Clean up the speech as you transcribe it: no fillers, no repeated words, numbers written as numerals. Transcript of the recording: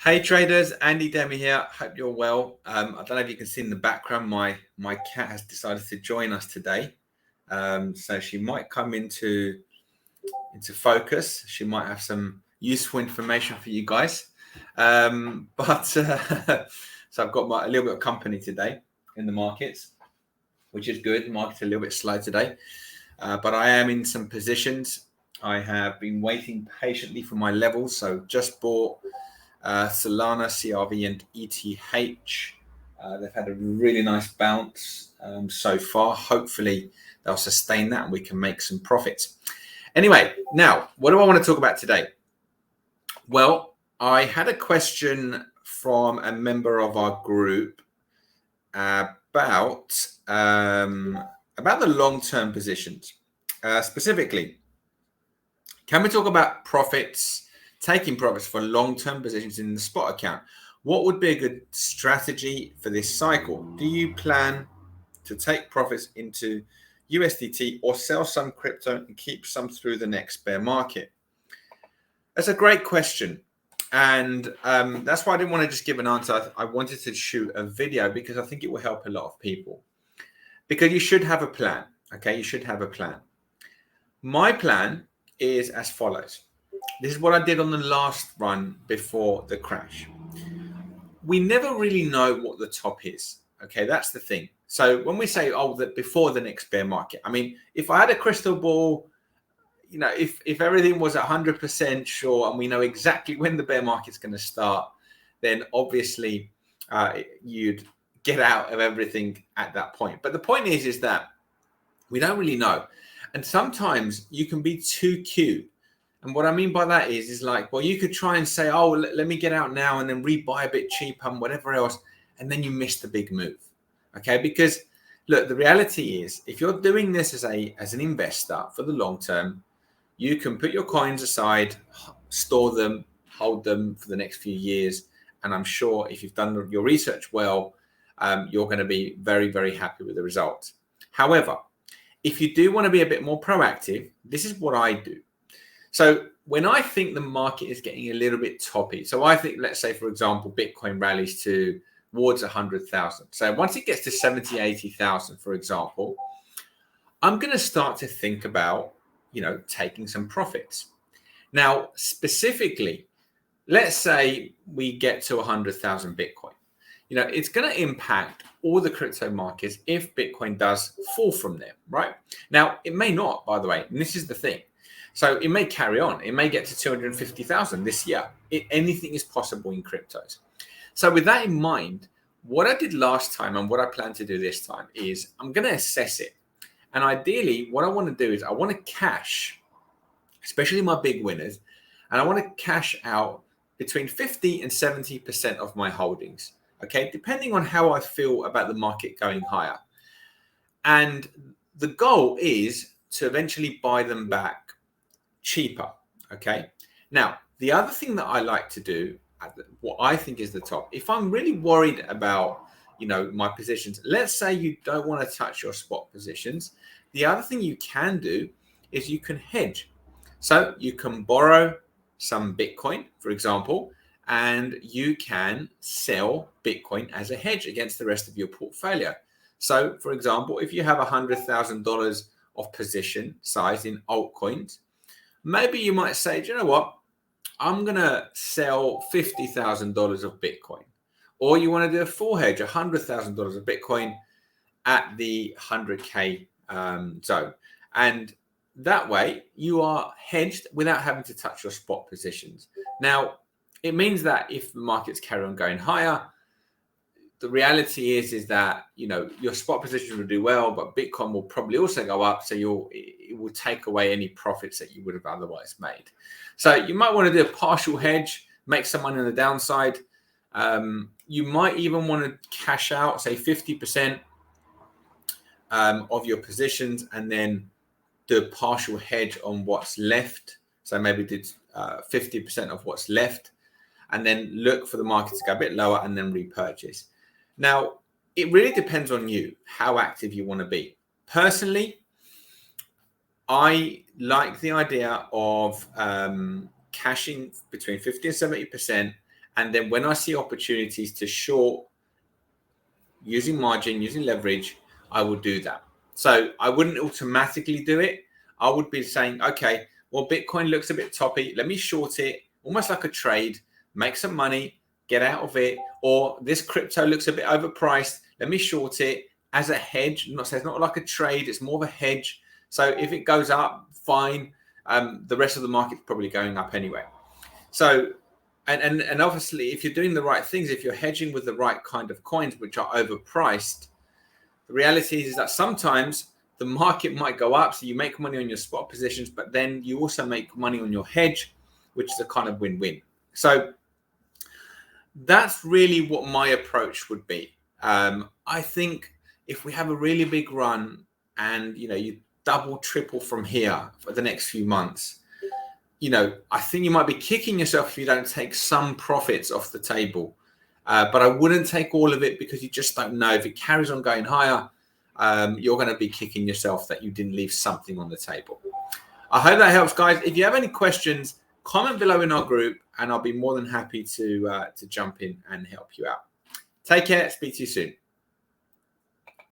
Hey traders, Andy Demi here. Hope you're well. I don't know if you can see in the background, my cat has decided to join us today. So she might come into focus. She might have some useful information for you guys. So I've got a little bit of company today in the markets, which is good. The market's a little bit slow today, but I am in some positions. I have been waiting patiently for my levels, so just bought Solana, CRV, and ETH. They've had a really nice bounce so far. Hopefully, they'll sustain that and we can make some profits. Anyway, now, what do I want to talk about today? Well, I had a question from a member of our group about the long-term positions. Specifically, can we talk about profits, taking profits for long-term positions in the spot account? What would be a good strategy for this cycle? Do you plan to take profits into USDT or sell some crypto and keep some through the next bear market? That's a great question. And that's why I didn't want to just give an answer. I wanted to shoot a video because I think it will help a lot of people. Because you should have a plan. Okay, you should have a plan. My plan is as follows. This is what I did on the last run before the crash. We never really know what the top is. Okay, that's the thing. So when we say, oh, that before the next bear market, I mean, if I had a crystal ball, you know, if everything was 100% sure and we know exactly when the bear market's going to start, then obviously you'd get out of everything at that point. But the point is that we don't really know. And sometimes you can be too cute. And what I mean by that is like, well, you could try and say, oh, let me get out now and then rebuy a bit cheaper and whatever else. And then you miss the big move. Okay, because look, the reality is if you're doing this as an investor for the long term, you can put your coins aside, store them, hold them for the next few years. And I'm sure if you've done your research well, you're going to be very, very happy with the results. However, if you do want to be a bit more proactive, this is what I do. So when I think the market is getting a little bit toppy, so I think, let's say, for example, Bitcoin rallies towards 100,000. So once it gets to 70, 80,000, for example, I'm going to start to think about, you know, taking some profits. Now, specifically, let's say we get to 100,000 Bitcoin. You know, it's going to impact all the crypto markets if Bitcoin does fall from there, right? Now, it may not, by the way, and this is the thing. So it may carry on. It may get to 250,000 this year. Anything is possible in cryptos. So with that in mind, what I did last time and what I plan to do this time is I'm going to assess it. And ideally, what I want to do is I want to cash, especially my big winners, and I want to cash out between 50 and 70% of my holdings, okay, depending on how I feel about the market going higher. And the goal is to eventually buy them back cheaper, okay? Now, the other thing that I like to do, what I think is the top, if I'm really worried about, you know, my positions, let's say you don't want to touch your spot positions, the other thing you can do is you can hedge. So you can borrow some Bitcoin, for example, and you can sell Bitcoin as a hedge against the rest of your portfolio. So, for example, if you have $100,000 of position size in altcoins, maybe you might say, do you know what? I'm going to sell $50,000 of Bitcoin. Or you want to do a full hedge, $100,000 of Bitcoin at the 100K zone. And that way you are hedged without having to touch your spot positions. Now, it means that if the markets carry on going higher, the reality is that, you know, your spot positions will do well, but Bitcoin will probably also go up. So it will take away any profits that you would have otherwise made. So you might want to do a partial hedge, make some money on the downside. You might even want to cash out, say 50% of your positions and then do a partial hedge on what's left. So maybe did 50% of what's left and then look for the market to go a bit lower and then repurchase. Now, it really depends on you, how active you want to be. Personally, I like the idea of cashing between 50 and 70% And then when I see opportunities to short using margin, using leverage, I would do that. So I wouldn't automatically do it. I would be saying, okay, well, Bitcoin looks a bit toppy. Let me short it, almost like a trade, make some money, get out of it. Or this crypto looks a bit overpriced. Let me short it as a hedge. So it's not like a trade. It's more of a hedge. So if it goes up, fine. The rest of the market's probably going up anyway. So, and obviously, if you're doing the right things, if you're hedging with the right kind of coins, which are overpriced, the reality is that sometimes the market might go up, so you make money on your spot positions, but then you also make money on your hedge, which is a kind of win-win. So that's really what my approach would be. I think if we have a really big run and you double, triple from here for the next few months, I think you might be kicking yourself if you don't take some profits off the table. But I wouldn't take all of it because you just don't know. If it carries on going higher, you're going to be kicking yourself that you didn't leave something on the table. I hope that helps, guys. If you have any questions, comment below in our group, and I'll be more than happy to jump in and help you out. Take care. Speak to you soon.